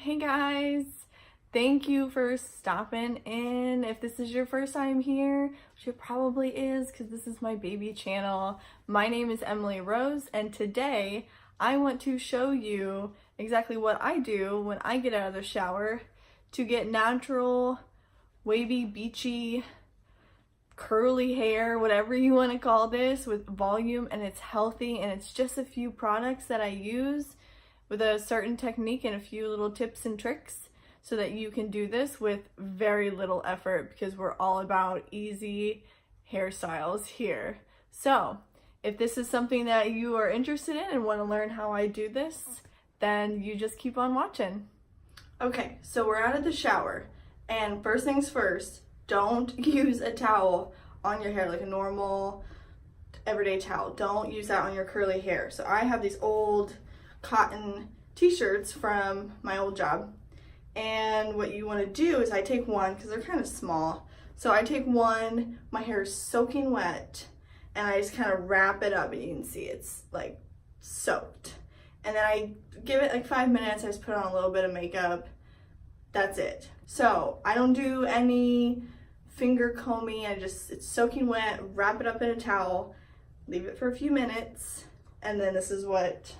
Hey guys, thank you for stopping in. If this is your first time here, which it probably is because this is my baby channel, my name is Emily Rose, and today I want to show you exactly what I do when I get out of the shower to get natural, wavy, beachy, curly hair, whatever you want to call this, with volume, and it's healthy, and it's just a few products that I use with a certain technique and a few little tips and tricks so that you can do this with very little effort, because we're all about easy hairstyles here. So if this is something that you are interested in and want to learn how I do this, then you just keep on watching. Okay, so we're out of the shower, and first things first, don't use a towel on your hair like a normal everyday towel. Don't use that on your curly hair. So I have these old cotton t-shirts from my old job, and what you want to do is I take one, because they're kind of small, so I take one, my hair is soaking wet, and I just kind of wrap it up, and you can see it's like soaked, and then I give it like 5 minutes. I just put on a little bit of makeup. That's it. So I don't do any finger combing. It's soaking wet, wrap it up in a towel, leave it for a few minutes, and then this is what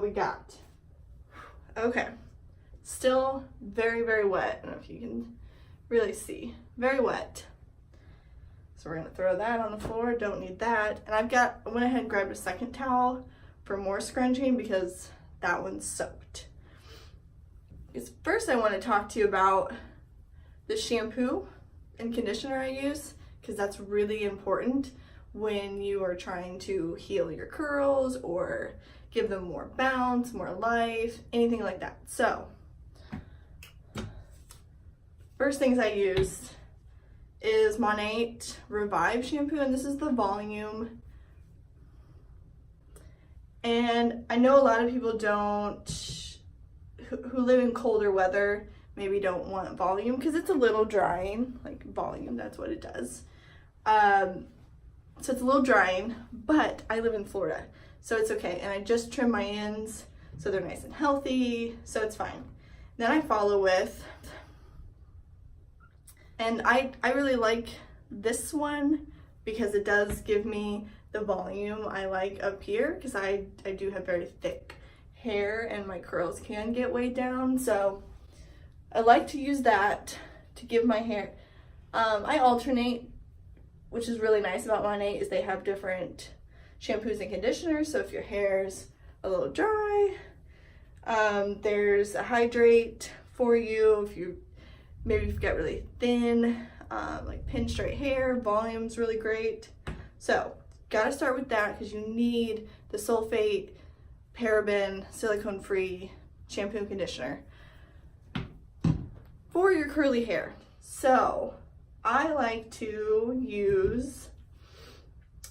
we got. Okay, still very, very wet. I don't know if you can really see. Very wet. So we're gonna throw that on the floor, don't need that. And I went ahead and grabbed a second towel for more scrunching because that one's soaked. First I wanna talk to you about the shampoo and conditioner I use, because that's really important when you are trying to heal your curls or give them more bounce, more life, anything like that. So, first things I used is Monat Rejuvabeads shampoo, and this is the volume. And I know a lot of people who live in colder weather maybe don't want volume because it's a little drying, like volume, that's what it does. So it's a little drying, but I live in Florida, so it's okay. And I just trim my ends so they're nice and healthy, so it's fine. Then I follow with, and I really like this one because it does give me the volume I like up here, because I do have very thick hair and my curls can get weighed down, so I like to use that to give my hair. I alternate, which is really nice about Monat, is they have different shampoos and conditioners. So if your hair's a little dry, there's a hydrate for you. If you've got really thin, like pin straight hair, volume's really great. So gotta start with that because you need the sulfate, paraben, silicone-free shampoo and conditioner for your curly hair. So I like to use,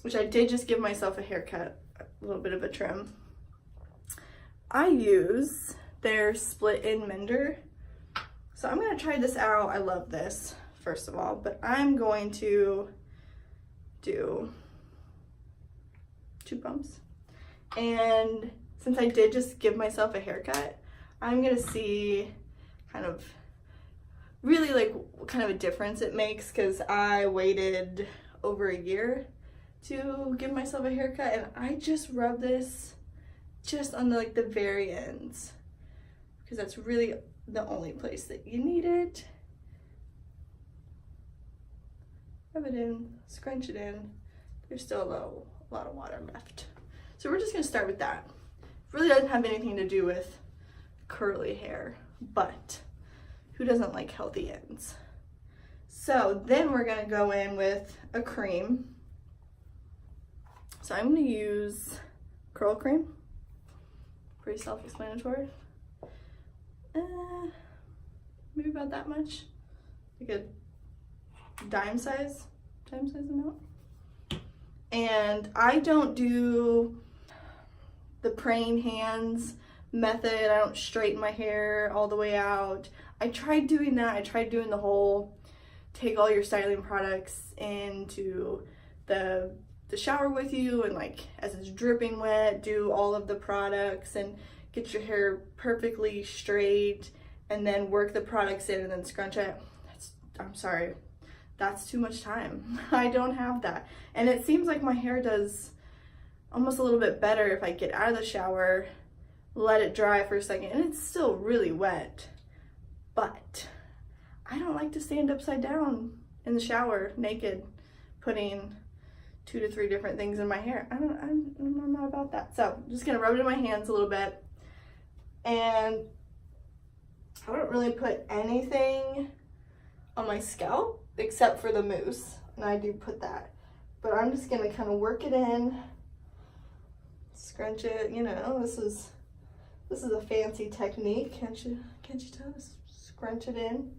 which I did just give myself a haircut, a little bit of a trim. I use their split-in mender. So I'm gonna try this out. I love this, first of all, but I'm going to do 2 pumps. And since I did just give myself a haircut, I'm gonna see kind of really like what kind of a difference it makes, because I waited over a year to give myself a haircut, and I just rub this just on the very ends, because that's really the only place that you need it. Rub it in, scrunch it in. There's still a lot of water left. So we're just gonna start with that. It really doesn't have anything to do with curly hair, but who doesn't like healthy ends? So then we're gonna go in with a cream. So I'm gonna use curl cream, pretty self-explanatory. Maybe about that much, like a dime size amount. And I don't do the praying hands method. I don't straighten my hair all the way out. I tried doing that. I tried doing the whole take all your styling products into the shower with you, and like as it's dripping wet, do all of the products, and get your hair perfectly straight and then work the products in and then scrunch it. I'm sorry, that's too much time. I don't have that. And it seems like my hair does almost a little bit better if I get out of the shower, let it dry for a second, and it's still really wet. But I don't like to stand upside down in the shower naked, putting 2 to 3 different things in my hair. I'm not about that. So I'm just gonna rub it in my hands a little bit. And I don't really put anything on my scalp except for the mousse, and I do put that. But I'm just gonna kind of work it in, scrunch it. You know, this is a fancy technique. Can't you tell? Just scrunch it in,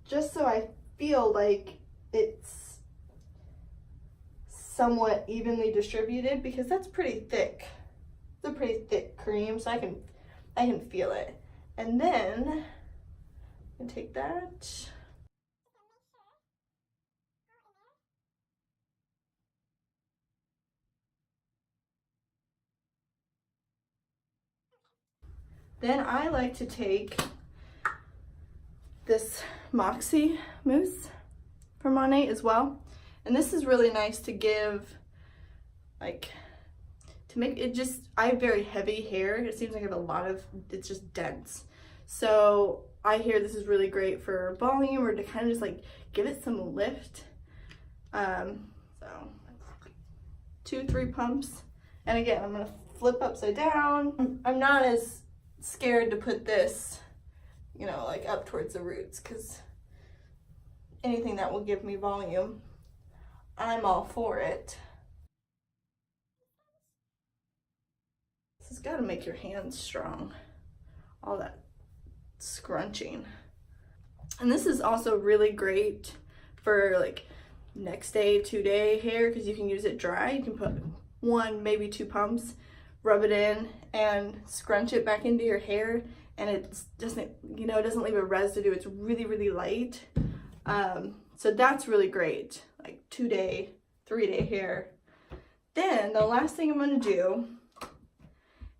just so I feel like it's somewhat evenly distributed, because that's pretty thick. It's a pretty thick cream, so I can feel it. And then I take that. Then I like to take this Moxie mousse from Monat as well. And this is really nice to give, like, to make it just, I have very heavy hair. It seems like I have a lot of, it's just dense. So I hear this is really great for volume, or to kind of just like give it some lift. So 2-3 pumps. And again, I'm gonna flip upside down. I'm not as scared to put this, you know, like up towards the roots, because anything that will give me volume, I'm all for it. This has got to make your hands strong, all that scrunching. And this is also really great for like next day, 2-day hair, because you can use it dry. You can put 1, maybe 2 pumps, rub it in and scrunch it back into your hair, and it doesn't, you know, it doesn't leave a residue. It's really, really light. So that's really great, like 2-day, 3-day hair. Then the last thing I'm gonna do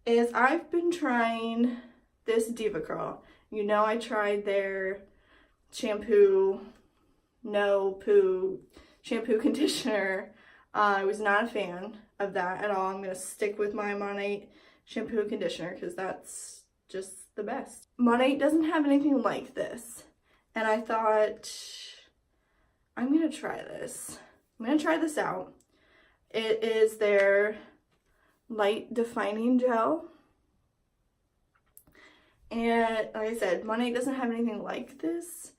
is I've been trying this DeveCurl. You know, I tried their shampoo, no poo shampoo conditioner. I was not a fan of that at all. I'm gonna stick with my Monat shampoo conditioner because that's just the best. Monat doesn't have anything like this, and I thought, I'm gonna try this. I'm gonna try this out. It is their light defining gel. And like I said, Monat doesn't have anything like this.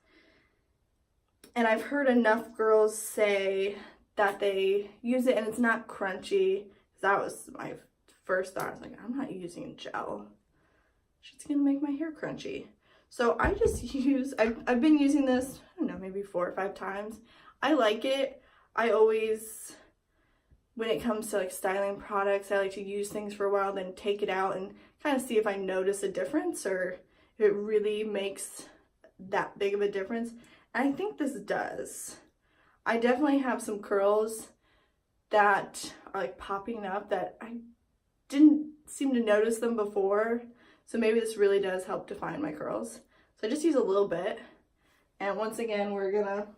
And I've heard enough girls say that they use it and it's not crunchy. That was my first thought. I was like, I'm not using gel. It's gonna make my hair crunchy. So I just use, I've been using this, I don't know, maybe 4 or 5 times. I like it. I always, when it comes to like styling products, I like to use things for a while, then take it out and kind of see if I notice a difference or if it really makes that big of a difference. And I think this does. I definitely have some curls that are like popping up that I didn't seem to notice them before. So maybe this really does help define my curls. So I just use a little bit. And once again, we're gonna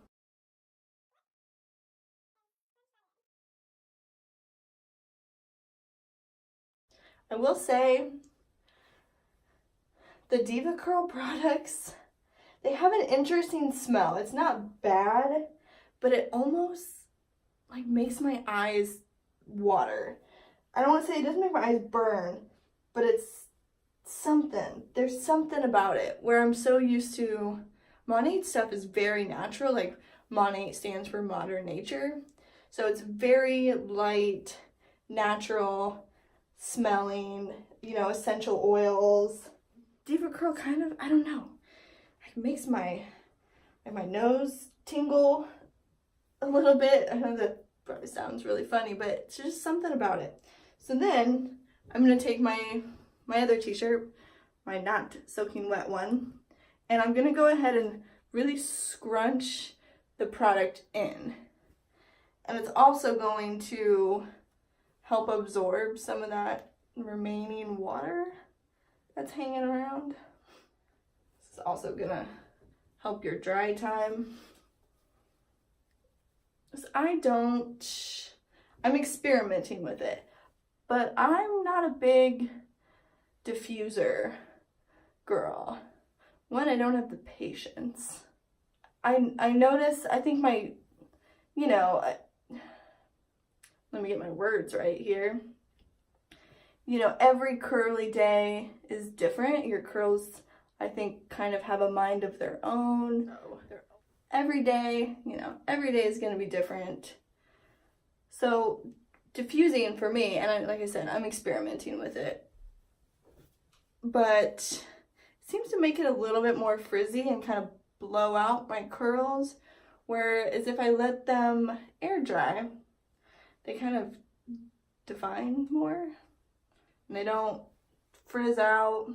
I will say the DeveCurl products, they have an interesting smell. It's not bad, but it almost like makes my eyes water. I don't want to say it doesn't make my eyes burn, but it's something. There's something about it where I'm so used to Monat stuff is very natural. Like Monat stands for modern nature. So it's very light, natural smelling, you know, essential oils. DeveCurl kind of, I don't know, it makes my nose tingle a little bit. I know that probably sounds really funny, but it's just something about it. So then I'm gonna take my other t-shirt, my not soaking wet one, and I'm gonna go ahead and really scrunch the product in. And it's also going to help absorb some of that remaining water that's hanging around. This is also gonna help your dry time. I'm experimenting with it, but I'm not a big diffuser girl. One, I don't have the patience. I notice, I think my, let me get my words right here. Every curly day is different. Your curls, I think, kind of have a mind of their own. Every day, every day is going to be different. So diffusing for me, and like I said, I'm experimenting with it, but it seems to make it a little bit more frizzy and kind of blow out my curls, whereas if I let them air dry, they kind of define more and they don't frizz out.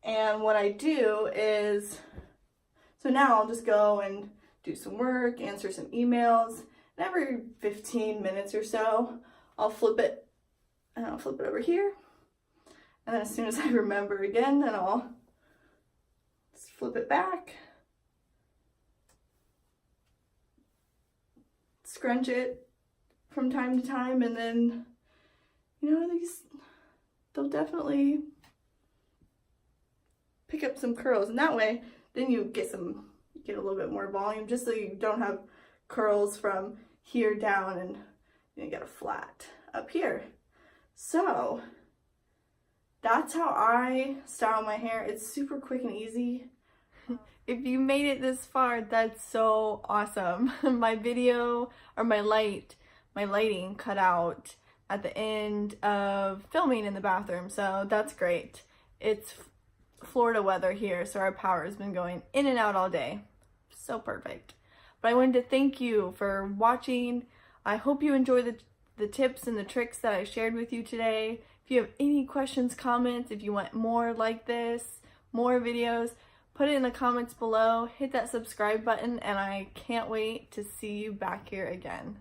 And what I do is, so now I'll just go and do some work, answer some emails, and every 15 minutes or so, I'll flip it, and I'll flip it over here. And then as soon as I remember again, then I'll just flip it back, scrunch it from time to time, and then, they'll definitely pick up some curls. And that way, then you get a little bit more volume, just so you don't have curls from here down and you get a flat up here. So that's how I style my hair. It's super quick and easy. If you made it this far, that's so awesome. My video, or my lighting cut out at the end of filming in the bathroom, so that's great. It's Florida weather here, so our power has been going in and out all day. So perfect. But I wanted to thank you for watching. I hope you enjoyed the tips and the tricks that I shared with you today. If you have any questions, comments, if you want more like this, more videos, put it in the comments below. Hit that subscribe button, and I can't wait to see you back here again.